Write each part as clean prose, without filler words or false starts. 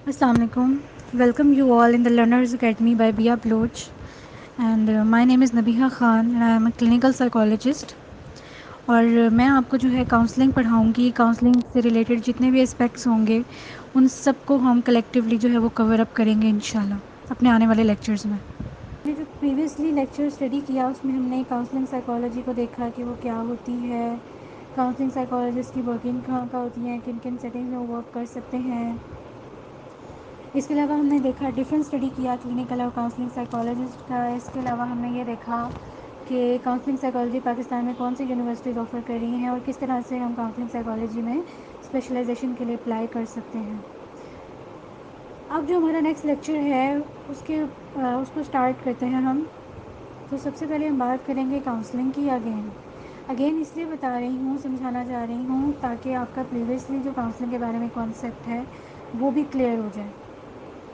Assalamu alaikum. Welcome you all in the Learners Academy by Bia Bloch. And my name is Nabiha Khan and I am a clinical psychologist. اور میں آپ کو جو ہے counselling پڑھاؤں گی. Counselling سے related جتنے بھی اسپیکٹس ہوں گے ان سب کو ہم کلیکٹیولی جو ہے وہ کور اپ کریں گے انشاءاللہ اپنے آنے والے لیکچرز میں. ہم نے جو پریویسلی لیکچر اسٹڈی کیا اس میں ہم نے کاؤنسلنگ سائیکالوجی کو دیکھا کہ وہ کیا ہوتی ہے, کاؤنسلنگ سائیکالوجسٹ کی ورکنگ کہاں کا ہوتی ہیں, کن کن سیٹنگ میں وہ ورک کر سکتے ہیں. اس کے علاوہ ہم نے دیکھا ڈفرینٹ اسٹڈی کیا کلینکل اور کاؤنسلنگ سائیکالوجسٹ کا. اس کے علاوہ ہم نے یہ دیکھا کہ کاؤنسلنگ سائیکالوجی پاکستان میں کون سی یونیورسٹیز آفر کر رہی ہیں اور کس طرح سے ہم کاؤنسلنگ سائیکالوجی میں اسپیشلائزیشن کے لیے اپلائی کر سکتے ہیں. اب جو ہمارا نیکسٹ لیکچر ہے اس کو اسٹارٹ کرتے ہیں ہم. تو سب سے پہلے ہم بات کریں گے کاؤنسلنگ کی. اگین اس لیے بتا رہی ہوں, سمجھانا چاہ رہی ہوں تاکہ آپ کا پریویسلی جو کاؤنسلنگ کے بارے میں کانسیپٹ ہے وہ بھی کلیئر ہو جائے.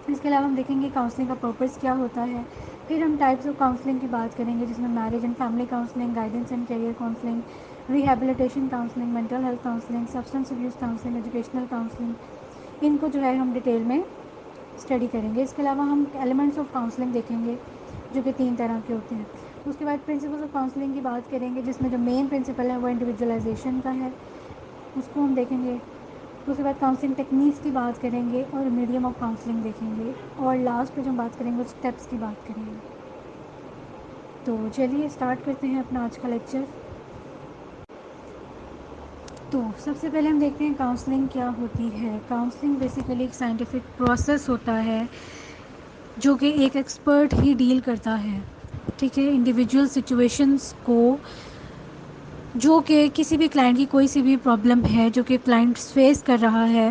اس کے علاوہ ہم دیکھیں گے کاؤنسلنگ کا پرپز کیا ہوتا ہے. پھر ہم ٹائپس آف کاؤنسلنگ کی بات کریں گے جس میں marriage and family counselling, guidance and career counselling, rehabilitation counselling, mental health counselling, substance abuse counselling, educational counselling, ان کو جو ہے ہم ڈیٹیل میں اسٹڈی کریں گے. اس کے علاوہ ہم ایلیمنٹس آف کاؤنسلنگ دیکھیں گے جو کہ 3 طرح کے ہوتے ہیں. اس کے بعد پرنسپلس آف کاؤنسلنگ کی بات کریں گے جس میں جو مین پرنسپل ہے وہ انڈیویجولائزیشن کا ہے, اس کو ہم دیکھیں گے. اس کے بعد کاؤنسلنگ ٹیکنیکس کی بات کریں گے اور میڈیم آف کاؤنسلنگ دیکھیں گے, اور لاسٹ پہ جو ہم بات کریں گے وہ اسٹیپس کی بات کریں گے. تو چلیے اسٹارٹ کرتے ہیں اپنا آج کا لیکچر. تو سب سے پہلے ہم دیکھتے ہیں کاؤنسلنگ کیا ہوتی ہے. کاؤنسلنگ بیسیکلی ایک سائنٹیفک پروسیس ہوتا ہے جو کہ ایک ایکسپرٹ ہی ڈیل کرتا ہے. ٹھیک ہے, انڈیویجول سچویشنس کو جو کہ کسی بھی کلائنٹ کی کوئی سی بھی پرابلم ہے جو کہ کلائنٹ فیس کر رہا ہے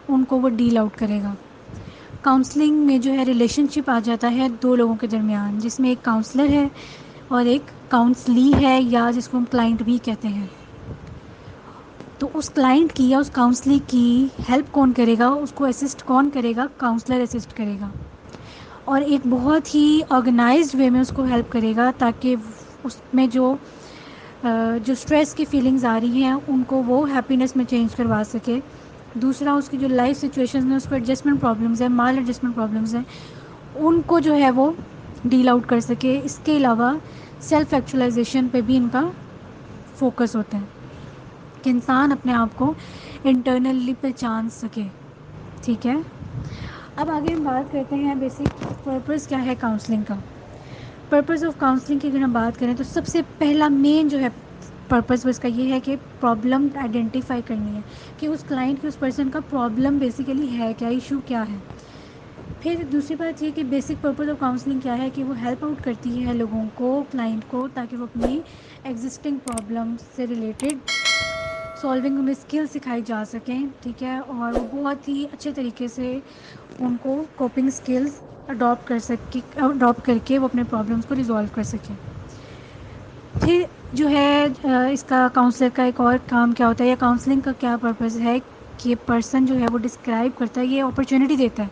ان کو وہ ڈیل آؤٹ کرے گا. کاؤنسلنگ میں جو ہے ریلیشن شپ آ جاتا ہے 2 لوگوں کے درمیان, جس میں ایک کاؤنسلر ہے اور ایک کاؤنسلی ہے یا جس کو ہم کلائنٹ بھی کہتے ہیں. تو اس کلائنٹ کی یا اس کاؤنسلی کی ہیلپ کون کرے گا, اس کو اسسٹ کون کرے گا, کاؤنسلر اسسٹ کرے گا. اور ایک بہت ہی آرگنائزڈ وے میں اس کو ہیلپ کرے گا تاکہ اس میں جو اسٹریس کی فیلنگز آ رہی ہیں ان کو وہ ہیپینیس میں چینج کروا سکے. دوسرا, اس کی جو لائف سچویشنز ہیں اس کو ایڈجسٹمنٹ پرابلمز ہیں, مال ایڈجسٹمنٹ پرابلمز ہیں, ان کو جو ہے وہ ڈیل آؤٹ کر سکے. اس کے علاوہ سیلف ایکچولائزیشن پہ بھی ان کا فوکس ہوتا ہے کہ انسان اپنے آپ کو انٹرنلی پہچان سکے. ٹھیک ہے, اب آگے ہم بات کرتے ہیں بیسک پرپز کیا ہے کاؤنسلنگ کا. پرپز آف کاؤنسلنگ کی اگر ہم بات کریں تو سب سے پہلا مین جو ہے پرپز وہ اس کا یہ ہے کہ پرابلم آئیڈینٹیفائی کرنی ہے کہ اس کلائنٹ کی, اس پرسن کا پرابلم بیسیکلی ہے کیا, ایشو کیا ہے. پھر دوسری بات یہ کہ بیسک پرپز آف کاؤنسلنگ کیا ہے کہ وہ ہیلپ آؤٹ کرتی ہے لوگوں کو, کلائنٹ کو, تاکہ وہ اپنی ایگزسٹنگ پرابلم سے ریلیٹڈ سالونگ میں اسکل سکھائی جا سکیں. ٹھیک ہے, اور وہ بہت ہی اچھے طریقے سے ان کو کوپنگ اسکلز اڈاپٹ کر کے وہ اپنے پرابلمس کو ریزالو کر سکیں. پھر جو ہے اس کا کاؤنسلر کا ایک اور کام کیا ہوتا ہے یا کاؤنسلنگ کا کیا پرپز ہے کہ پرسن جو ہے وہ ڈسکرائب کرتا ہے, یہ اپرچونیٹی دیتا ہے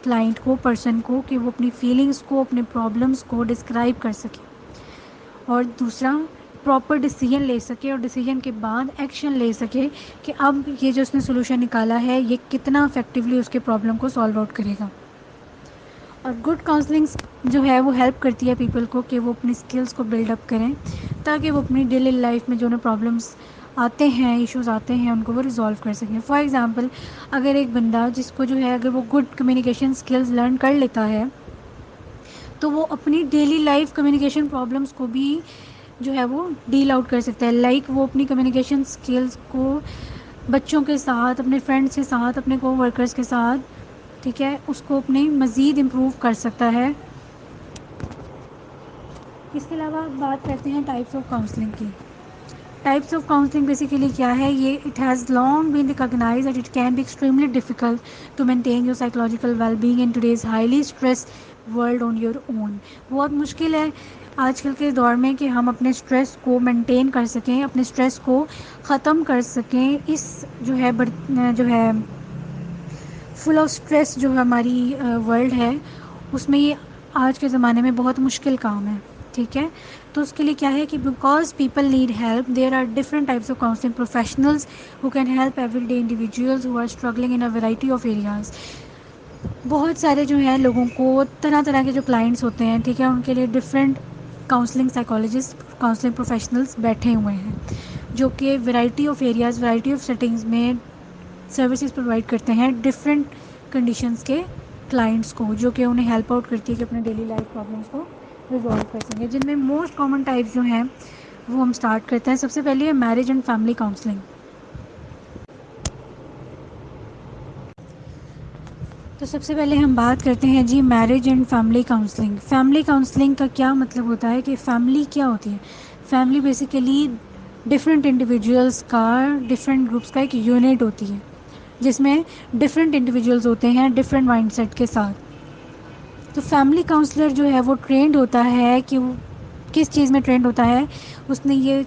کلائنٹ کو, پرسن کو, کہ وہ اپنی فیلنگس کو, اپنے پرابلمس کو ڈسکرائب کر سکے. اور دوسرا, پراپر ڈیسیجن لے سکے اور ڈیسیجن کے بعد ایکشن لے سکے کہ اب یہ جو اس نے سولوشن نکالا ہے یہ کتنا افیکٹولی اس کے پرابلم کو سالو آؤٹ کرے گا. اور گڈ کاؤنسلنگ جو ہے وہ ہیلپ کرتی ہے پیپل کو کہ وہ اپنی اسکلس کو بلڈ اپ کریں تاکہ وہ اپنی ڈیلی لائف میں جو انہیں پرابلمس آتے ہیں, ایشوز آتے ہیں, ان کو وہ ریزالو کر سکیں. فار ایگزامپل, اگر ایک بندہ جس کو جو ہے اگر وہ گڈ کمیونیکیشن اسکلز لرن کر لیتا ہے تو وہ اپنی ڈیلی لائف کمیونیکیشن پرابلمس کو بھی جو ہے وہ ڈیل آؤٹ کر سکتا ہے. لائک وہ اپنی کمیونیکیشن اسکلز کو بچوں کے ساتھ, اپنے فرینڈس کے ساتھ, اپنے کو ورکرس کے ساتھ, ٹھیک ہے, اس کو اپنے مزید امپروو کر سکتا ہے. اس کے علاوہ بات کرتے ہیں ٹائپس آف کاؤنسلنگ کی. ٹائپس آف کاؤنسلنگ بیسیکلی کیا ہے, یہ it has long been recognise that it can be extremely difficult to maintain your psychological well being in today's highly stress world on your own. بہت مشکل ہے آج کل کے دور میں کہ ہم اپنے اسٹریس کو مینٹین کر سکیں, اپنے اسٹریس کو ختم کر سکیں. اس جو ہے فل آف اسٹریس جو ہماری ورلڈ ہے اس میں یہ آج کے زمانے میں بہت مشکل کام ہے. ٹھیک ہے, تو اس کے لیے کیا ہے کہ because people need help there are different types of counselling professionals who can help everyday individuals who are struggling in a variety of areas. بہت سارے جو ہیں لوگوں کو طرح طرح کے جو کلائنٹس ہوتے ہیں، ٹھیک ہے، ان کے لیے different counselling psychologist, counselling professionals بیٹھے ہوئے ہیں جو کہ variety of areas, variety of settings میں سروسز پرووائڈ کرتے ہیں ڈفرینٹ کنڈیشنز کے کلائنٹس کو، جو کہ انہیں ہیلپ آؤٹ کرتی ہے کہ اپنے ڈیلی لائف پرابلمس کو ریزالو کر سکیں. جن میں موسٹ کامن ٹائپس جو ہیں وہ ہم اسٹارٹ کرتے ہیں. سب سے پہلے ہے میرج اینڈ فیملی کاؤنسلنگ. تو سب سے پہلے ہم بات کرتے ہیں جی marriage and family counselling. Family counselling کا کیا مطلب ہوتا ہے کہ فیملی کیا ہوتی ہے؟ فیملی بیسیکلی ڈفرینٹ انڈیویجولس کا، ڈفرینٹ گروپس کا ایک یونٹ ہوتی ہے جس میں ڈفرینٹ انڈیویجولس ہوتے ہیں ڈفرینٹ مائنڈ سیٹ کے ساتھ. تو فیملی کاؤنسلر جو ہے وہ ٹرینڈ ہوتا ہے کہ وہ کس چیز میں ٹرینڈ ہوتا ہے، اس نے یہ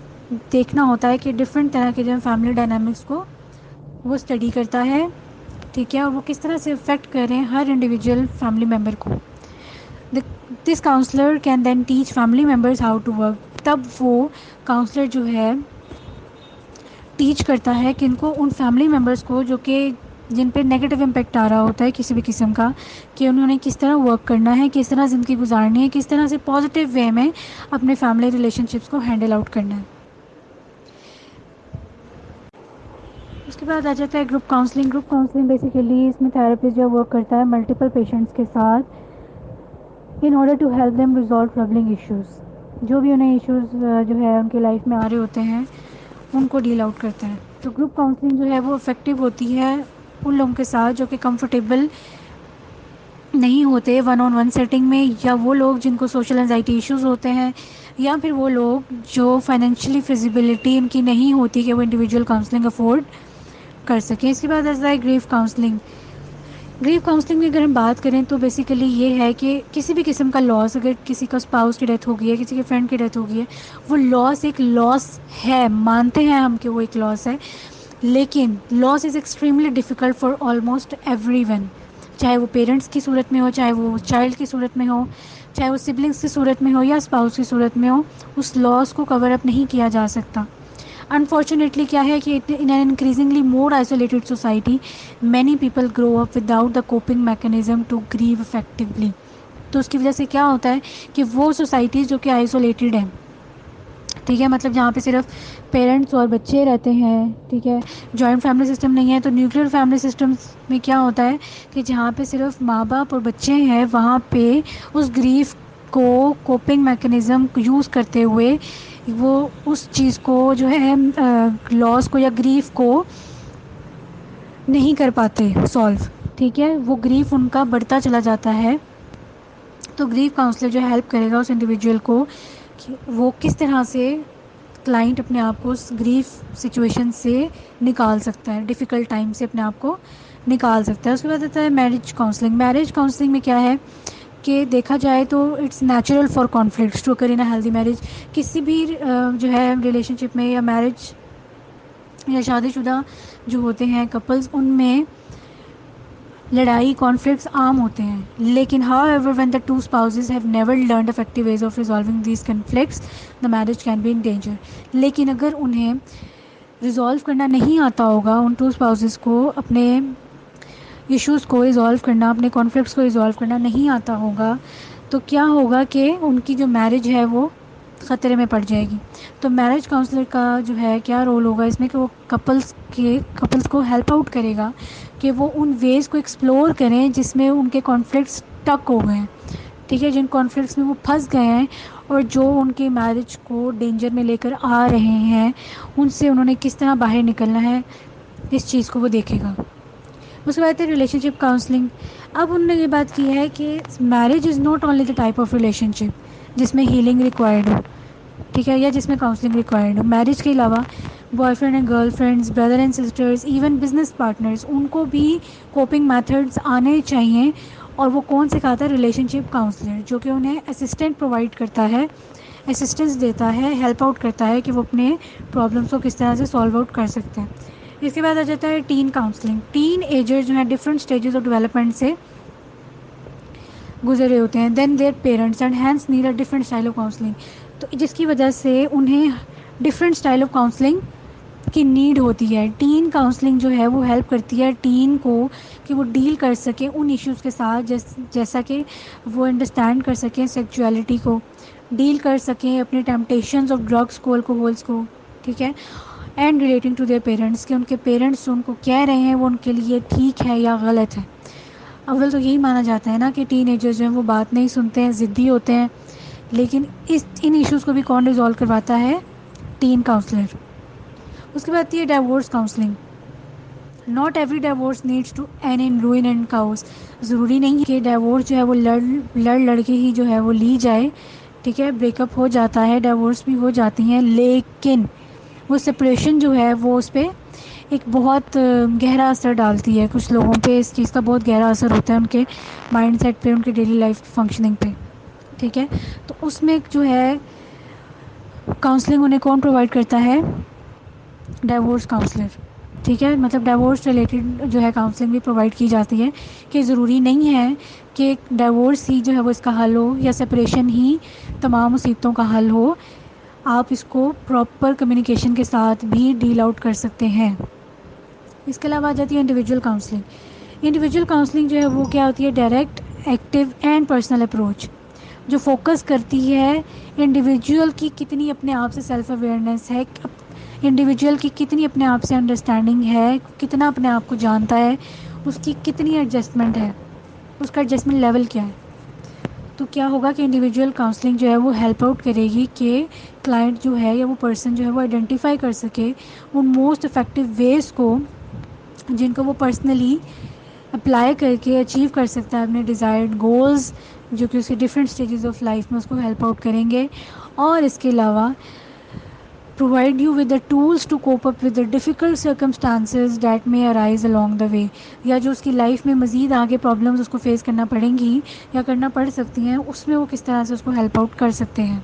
دیکھنا ہوتا ہے کہ ڈفرینٹ طرح کے جو فیملی ڈائنامکس کو وہ اسٹڈی کرتا ہے، ٹھیک ہے، اور وہ کس طرح سے افیکٹ کر رہے ہیں ہر انڈیویجول فیملی ممبر کو. This counsellor can then teach family members how to work. تب وہ کاؤنسلر جو ہے ٹیچ کرتا ہے کہ ان کو، ان فیملی ممبرس کو جو کہ جن پہ نیگیٹو امپیکٹ آ رہا ہوتا ہے کسی بھی قسم کا، کہ انہوں نے کس طرح ورک کرنا ہے، کس طرح زندگی گزارنی ہے، کس طرح سے پازیٹیو وے میں اپنے فیملی ریلیشن شپس کو ہینڈل آؤٹ کرنا ہے. اس کے بعد آ جاتا ہے group counselling. Group counselling basically اس میں تھراپسٹ جو ورک کرتا ہے ملٹیپل پیشنٹس کے ساتھ in order to help them resolve troubling issues. جو بھی انہیں ایشوز جو ہے ان کی لائف میں آ رہے ہوتے ہیں ان کو ڈیل آؤٹ کرتے ہیں. تو گروپ کاؤنسلنگ جو ہے وہ افیکٹو ہوتی ہے ان لوگوں کے ساتھ جو کہ کمفرٹیبل نہیں ہوتے ون آن ون سیٹنگ میں، یا وہ لوگ جن کو سوشل انزائٹی ایشوز ہوتے ہیں، یا پھر وہ لوگ جو فائنینشلی فیزیبلٹی ان کی نہیں ہوتی کہ وہ انڈیویجول کاؤنسلنگ افورڈ کر سکیں. اس کے بعد ایسا ہے گریف کاؤنسلنگ. گریف کاؤنسلنگ میں اگر ہم بات کریں تو بیسیکلی یہ ہے کہ کسی بھی قسم کا لاس، اگر کسی کا اسپاؤس کی ڈیتھ ہو گئی ہے، کسی کے فرینڈ کی ڈیتھ ہو گئی ہے، وہ لاس ایک لاس ہے، مانتے ہیں ہم کہ وہ ایک لاس ہے، لیکن loss is extremely difficult for almost everyone. چاہے وہ پیرنٹس کی صورت میں ہو، چاہے وہ چائلڈ کی صورت میں ہو، چاہے وہ سبلنگس کی صورت میں ہو یا اسپاؤس کی صورت میں ہو، اس لاس کو کور اپ نہیں کیا جا سکتا. انفارچونیٹلی کیا ہے کہ in an increasingly more isolated society many people grow up without the coping mechanism to grieve effectively. تو اس کی وجہ سے کیا ہوتا ہے کہ وہ سوسائٹیز جو کہ آئسولیٹڈ ہیں، ٹھیک ہے، مطلب جہاں پہ صرف پیرنٹس اور بچے رہتے ہیں، ٹھیک ہے، جوائنٹ فیملی سسٹم نہیں ہے، تو نیوکلیر فیملی سسٹمس میں کیا ہوتا ہے کہ جہاں پہ صرف ماں باپ اور بچے ہیں، وہاں پہ اس گریف کو کوپنگ میکینزم یوز کرتے ہوئے وہ اس چیز کو جو ہے لاس کو یا گریف کو نہیں کر پاتے سولو، ٹھیک ہے، وہ گریف ان کا بڑھتا چلا جاتا ہے. تو گریف کاؤنسلر جو ہیلپ کرے گا اس انڈیویجول کو کہ وہ کس طرح سے کلائنٹ اپنے آپ کو اس گریف سچویشن سے نکال سکتا ہے، ڈیفیکلٹ ٹائم سے اپنے آپ کو نکال سکتا ہے. اس کے بعد آتا ہے میرج کاؤنسلنگ. میرج کاؤنسلنگ میں کیا ہے کہ دیکھا جائے تو it's natural for conflicts to occur in a healthy marriage. کسی بھی جو ہے ریلیشن شپ میں یا میرج یا شادی شدہ جو ہوتے ہیں کپلز، ان میں لڑائی، کانفلکٹس عام ہوتے ہیں، لیکن however when the two spouses have never learned effective ways of resolving these conflicts the marriage can be in danger. لیکن اگر انہیں ریزالو کرنا نہیں آتا ہوگا، ان ٹو اسپاؤزز کو اپنے ایشوز کو ریزالو کرنا، اپنے کانفلکٹس کو ریزالو کرنا نہیں آتا ہوگا، تو کیا ہوگا کہ ان کی جو میرج ہے وہ خطرے میں پڑ جائے گی. تو میرج کاؤنسلر کا جو ہے کیا رول ہوگا اس میں کہ وہ کپلس کو ہیلپ آؤٹ کرے گا کہ وہ ان ویز کو ایکسپلور کریں جس میں ان کے کانفلکٹس ٹک ہو گئے ہیں، ٹھیک ہے، جن کانفلکٹس میں وہ پھنس گئے ہیں اور جو ان کے میرج کو ڈینجر میں لے کر آ رہے ہیں، ان سے انہوں نے کس طرح باہر نکلنا ہے، اس چیز کو وہ دیکھے گا. اس کے بعد ہے ریلیشن شپ کاؤنسلنگ. اب انہوں نے یہ بات کی ہے کہ marriage is not only the type of relationship جس میں ہیلنگ ریکوائرڈ ہو، ٹھیک ہے، یا جس میں کاؤنسلنگ ریکوائرڈ ہو. میرج کے علاوہ boyfriend and girlfriends, brother and sisters, even business partners, ان کو بھی کوپنگ میتھڈس آنے چاہئیں. اور وہ کون سکھاتا ہے؟ ریلیشن شپ کاؤنسلر، جو کہ انہیں اسسٹنٹ پرووائڈ کرتا ہے، اسسٹنس دیتا ہے، ہیلپ آؤٹ کرتا ہے کہ وہ اپنے پرابلمس کو کس طرح سے سالو آؤٹ کر سکتے ہیں. اس کے بعد آ جاتا ہے ٹین کاؤنسلنگ. ٹین ایجر جو ہیں ڈفرنٹ اسٹیجز آف ڈیولپمنٹ سے گزرے ہوتے ہیں، then their parents and hence need a different style of counselling. تو جس کی وجہ سے انہیں ڈفرینٹ اسٹائل آف کاؤنسلنگ کی نیڈ ہوتی ہے. ٹین کاؤنسلنگ جو ہے وہ ہیلپ کرتی ہے ٹین کو کہ وہ ڈیل کر سکیں ان ایشوز کے ساتھ، جیسا کہ وہ انڈرسٹینڈ کر سکیں سیکچولیٹی کو، ڈیل کر سکیں اپنے ٹیمپٹیشنز آف ڈرگس کو، الکوہولس کو، ٹھیک ہے. And relating to their parents, کہ ان کے پیرنٹس ان کو کہہ رہے ہیں وہ ان کے لیے ٹھیک ہے یا غلط ہے. اول تو یہی مانا جاتا ہے نا کہ ٹین ایجرز جو ہیں وہ بات نہیں سنتے ہیں، ضدی ہوتے ہیں، لیکن ان ایشوز کو بھی کون ریزالو کرواتا ہے؟ Ten counsellor. اس کے بعد آتی ہے divorce counselling. Not every divorce needs to end in ruin and cows. ضروری نہیں ہے کہ ڈائیورس جو ہے وہ لڑ کے ہی جو ہے وہ لی جائے، ٹھیک ہے. بریک اپ ہو جاتا ہے، ڈائیورس بھی ہو جاتی ہیں، لیکن وہ سپریشن جو ہے وہ اس پہ ایک بہت گہرا اثر ڈالتی ہے. کچھ لوگوں پہ اس چیز کا بہت گہرا اثر ہوتا ہے، ان کے مائنڈ سیٹ پہ، ان کے ڈیلی لائف فنکشننگ پہ، ٹھیک ہے. تو اس میں جو ہے کاؤنسلنگ انہیں کون پرووائڈ کرتا ہے؟ ڈائیورس کاؤنسلر، ٹھیک ہے. مطلب ڈائیورس ریلیٹڈ جو ہے کاؤنسلنگ بھی پرووائڈ کی جاتی ہے، کہ ضروری نہیں ہے کہ ڈائیورس ہی جو ہے وہ اس کا حل ہو، یا سپریشن ہی تمام مصیبتوں کا حل ہو. آپ اس کو پراپر کمیونیکیشن کے ساتھ بھی ڈیل آؤٹ کر سکتے ہیں. اس کے علاوہ آ جاتی ہے انڈیویجول کاؤنسلنگ. انڈیویجول کاؤنسلنگ جو ہے وہ کیا ہوتی ہے؟ Direct, active and personal approach, جو فوکس کرتی ہے انڈیویجول کی کتنی اپنے آپ سے سیلف اویئرنیس ہے، انڈیویجول کی کتنی اپنے آپ سے انڈرسٹینڈنگ ہے، کتنا اپنے آپ کو جانتا ہے، اس کی کتنی ایڈجسٹمنٹ ہے، اس کا ایڈجسٹمنٹ لیول کیا ہے. تو کیا ہوگا کہ انڈیویجول کاؤنسلنگ جو ہے وہ ہیلپ آؤٹ کرے گی کہ کلائنٹ جو ہے یا وہ پرسن جو ہے وہ آئیڈینٹیفائی کر سکے ان موسٹ افیکٹو ویز کو جن کو وہ پرسنلی اپلائی کر کے اچیو کر سکتا ہے اپنے ڈیزائرڈ گولز، جو کہ اس کے ڈفرینٹ اسٹیجز آف لائف میں اس کو ہیلپ آؤٹ کریں گے. اور اس کے علاوہ provide you with the tools to cope up with the difficult circumstances that may arise along the way. یا جو اس کی لائف میں مزید آگے پرابلمز اس کو فیس کرنا پڑیں گی یا کرنا پڑ سکتی ہیں، اس میں وہ کس طرح سے اس کو ہیلپ آؤٹ کر سکتے ہیں.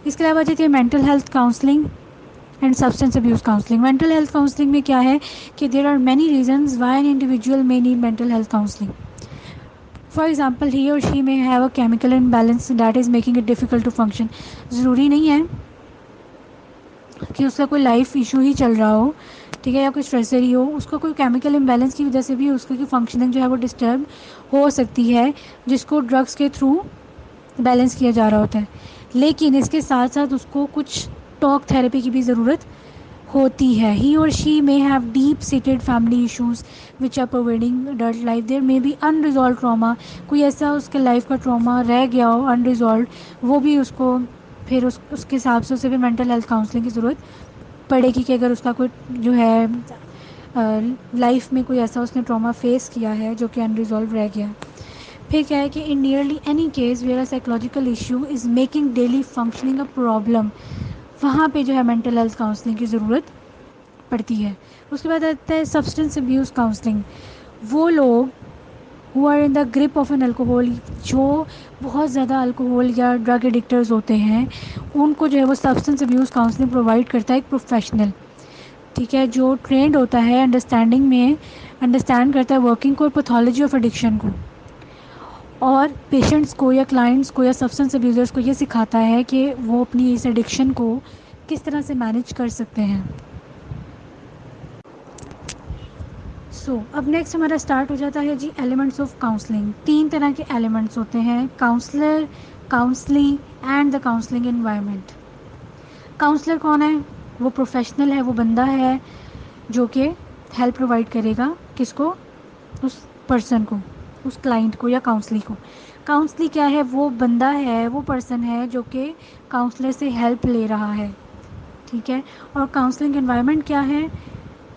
اس کے علاوہ جاتی ہے mental health counselling and substance abuse counselling. Mental health counselling میں کیا ہے کہ there are many reasons why an individual may need mental health counseling. For example, he or she may have a chemical imbalance that is making it difficult to function. ضروری نہیں ہے کہ اس کا کوئی لائف ایشو ہی چل رہا ہو، ٹھیک ہے، یا کوئی اسٹریسر ہی ہو، اس کو کوئی کیمیکل امبیلنس کی وجہ سے بھی اس کی فنکشننگ جو ہے وہ ڈسٹرب ہو سکتی ہے، جس کو ڈرگس کے تھرو بیلنس کیا جا رہا ہوتا ہے. لیکن اس کے ساتھ ساتھ اس کو کچھ ٹاک تھراپی کی بھی ضرورت ہوتی ہے. ہی اور شی may have deep seated family issues which are pervading adult life. There may be unresolved trauma. کوئی ایسا اس کے لائف کا ٹراما رہ گیا ہو unresolved، وہ بھی اس کو پھر اس کے حساب سے اسے بھی مینٹل ہیلتھ کاؤنسلنگ کی ضرورت پڑے گی، کہ اگر اس کا کوئی جو ہے لائف میں کوئی ایسا اس نے ٹراما فیس کیا ہے جو کہ انریزالو رہ گیا. پھر کیا ہے کہ in nearly any case where a psychological issue is making daily functioning a problem, وہاں پہ جو ہے مینٹل ہیلتھ کاؤنسلنگ کی ضرورت پڑتی ہے. اس کے بعد آتا ہے سبسٹینس ابیوز کاؤنسلنگ. وہ لوگ who are in the grip of an alcohol، جو بہت زیادہ الکوہول یا ڈرگ ایڈکٹرز ہوتے ہیں، ان کو جو ہے وہ سبسٹینس ابیوز کاؤنسلنگ پرووائڈ کرتا ہے ایک پروفیشنل، ٹھیک ہے، جو ٹرینڈ ہوتا ہے انڈرسٹینڈنگ میں، انڈرسٹینڈ کرتا ہے ورکنگ کو اور پیتھولوجی آف ایڈکشن کو، اور پیشنٹس کو یا کلائنٹس کو یا سبسٹینس ابیوزرس کو یہ سکھاتا ہے کہ وہ اپنی اس ایڈکشن کو کس طرح سے مینیج کر سکتے ہیں. اب نیکسٹ ہمارا اسٹارٹ ہو جاتا ہے جی ایلیمنٹس آف کاؤنسلنگ. 3 طرح کے ایلیمنٹس ہوتے ہیں: counsellor, counselling and the counselling environment. Counsellor کون ہے؟ وہ پروفیشنل ہے، وہ بندہ ہے جو کہ ہیلپ پرووائڈ کرے گا کس کو؟ اس پرسن کو، اس کلائنٹ کو یا کاؤنسلی کو. کاؤنسلی کیا ہے؟ وہ بندہ ہے، وہ پرسن ہے جو کہ کاؤنسلر سے ہیلپ لے رہا ہے، ٹھیک ہے. اور کاؤنسلنگ انوائرمنٹ کیا ہے؟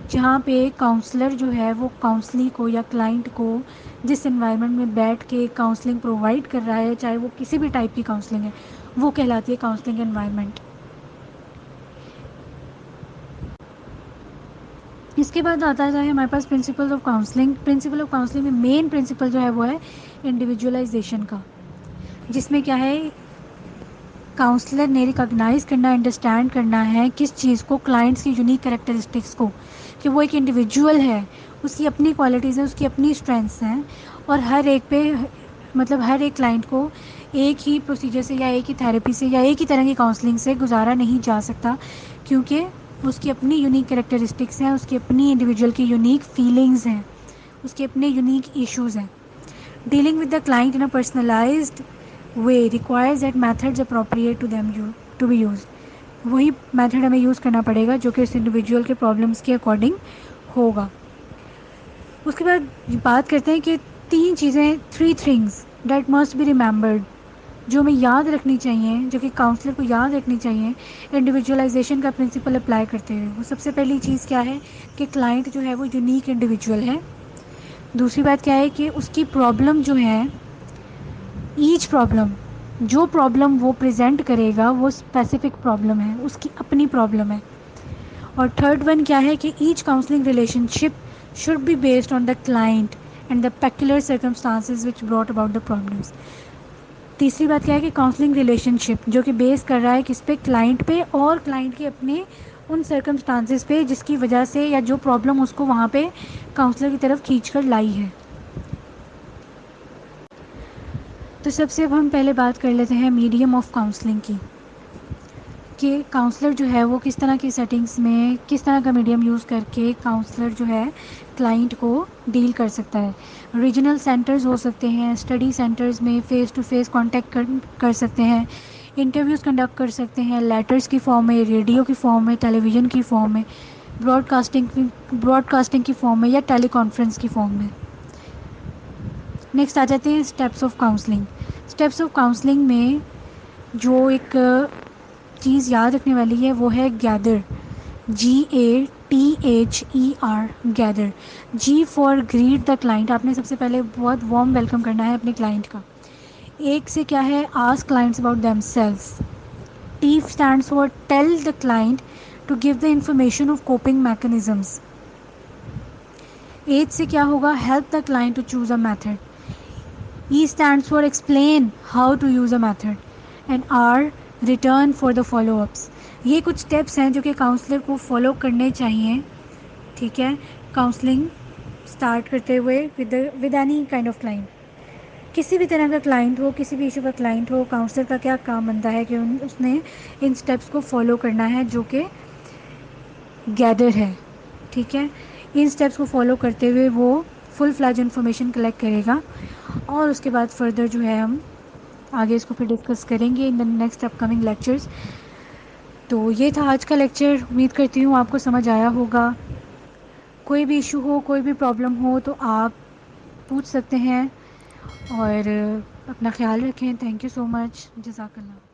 جہاں پہ کاؤنسلر جو ہے وہ کاؤنسلی کو یا کلائنٹ کو جس انوائرمنٹ میں بیٹھ کے کاؤنسلنگ پرووائڈ کر رہا ہے، چاہے وہ کسی بھی ٹائپ کی کاؤنسلنگ ہے، وہ کہلاتی ہے کاؤنسلنگ انوائرمنٹ. اس کے بعد آتا ہے ہمارے پاس principle of counselling. Principle of counselling میں مین پرنسپل جو ہے وہ ہے انڈیویجولائزیشن کا، جس میں کیا ہے، کاؤنسلر نے ریکگنائز کرنا، انڈرسٹینڈ کرنا ہے کس چیز کو، کلائنٹس کی یونیک کریکٹرسٹکس کو، کہ وہ ایک انڈیویجول ہے، اس کی اپنی کوالٹیز ہیں، اس کی اپنی اسٹرینگس ہیں، اور ہر ایک پہ مطلب ہر ایک کلائنٹ کو ایک ہی پروسیجر سے یا ایک ہی تھراپی سے یا ایک ہی طرح کی کاؤنسلنگ سے گزارا نہیں جا سکتا، کیونکہ اس کی اپنی یونیک کریکٹرسٹکس ہیں، اس کی اپنی انڈیویجول کی یونیک فیلنگز ہیں، اس کے اپنے یونیک ایشوز ہیں. Dealing with the client in a personalised way requires that methods appropriate to them to be use. وہی میتھڈ ہمیں یوز کرنا پڑے گا جو کہ اس انڈیویجول کے پرابلمس کے اکارڈنگ ہوگا. اس کے بعد بات کرتے ہیں کہ 3 چیزیں، 3 things that must be remembered, جو ہمیں یاد رکھنی چاہیے، جو کہ کاؤنسلر کو یاد رکھنی چاہیے انڈیویجولائزیشن کا پرنسپل اپلائی کرتے ہوئے. وہ سب سے پہلی چیز کیا ہے کہ کلائنٹ جو ہے وہ یونیک انڈیویجول ہے. دوسری بات کیا ہے کہ اس کی پرابلم جو ہے، ایچ پرابلم، جو پرابلم وہ پریزنٹ کرے گا وہ اسپیسیفک پرابلم ہے، اس کی اپنی پرابلم ہے. اور تھرڈ ون کیا ہے کہ each counselling relationship should be based on the client and the peculiar circumstances which brought about the problems. تیسری بات کیا ہے کہ کاؤنسلنگ ریلیشن شپ جو کہ بیس کر رہا ہے کس پہ، کلائنٹ پہ، اور کلائنٹ کے اپنے ان سرکمسٹانسز پہ جس کی وجہ سے یا جو پرابلم اس کو وہاں پہ کاؤنسلر کی طرف کھینچ کر لائی ہے. تو سب سے اب ہم پہلے بات کر لیتے ہیں میڈیم آف کاؤنسلنگ کی، کہ کاؤنسلر جو ہے وہ کس طرح کی سیٹنگس میں کس طرح کا میڈیم یوز کر کے کاؤنسلر جو ہے کلائنٹ کو ڈیل کر سکتا ہے. ریجنل سینٹرز ہو سکتے ہیں، اسٹڈی سینٹرز میں فیس ٹو فیس کانٹیکٹ کر سکتے ہیں، انٹرویوز کنڈکٹ کر سکتے ہیں، لیٹرز کی فارم میں، ریڈیو کی فارم میں، ٹیلی ویژن کی فارم میں، براڈ کاسٹنگ کی فارم میں، یا ٹیلی کانفرنس کی فارم میں. نیکسٹ آ جاتے ہیں steps of counselling. Steps of counselling میں جو ایک چیز یاد رکھنے والی ہے وہ ہے gather, GATHER، gather. G for greet the client, آپ نے سب سے پہلے بہت وارم ویلکم کرنا ہے اپنے کلائنٹ کا. ایک سے کیا ہے، ask clients about them selves. T stands for tell the client to give the information of coping mechanisms. H سے کیا ہوگا، help the client to choose a method. E stands for explain how to use a method. And R return for the follow ups. یہ کچھ steps ہیں جو کہ counsellor کو follow کرنے چاہیے، ٹھیک ہے، کاؤنسلنگ اسٹارٹ کرتے ہوئے with any kind of client. کسی بھی طرح کا کلائنٹ ہو، کسی بھی ایشو کا کلائنٹ ہو، کاؤنسلر کا کیا کام بنتا ہے کہ اس نے ان اسٹیپس کو فالو کرنا ہے جو کہ گیدر ہے، ٹھیک ہے. ان اسٹیپس کو فالو کرتے ہوئے وہ فل فلیج انفارمیشن کلیکٹ کرے گا، اور اس کے بعد فردر جو ہے ہم آگے اس کو پھر ڈسکس کریں گے in the next upcoming lectures. تو یہ تھا آج کا لیکچر، امید کرتی ہوں آپ کو سمجھ آیا ہوگا. کوئی بھی ایشو ہو، کوئی بھی پرابلم ہو تو آپ پوچھ سکتے ہیں، اور اپنا خیال رکھیں. تھینک یو سو مچ، جزاک اللہ.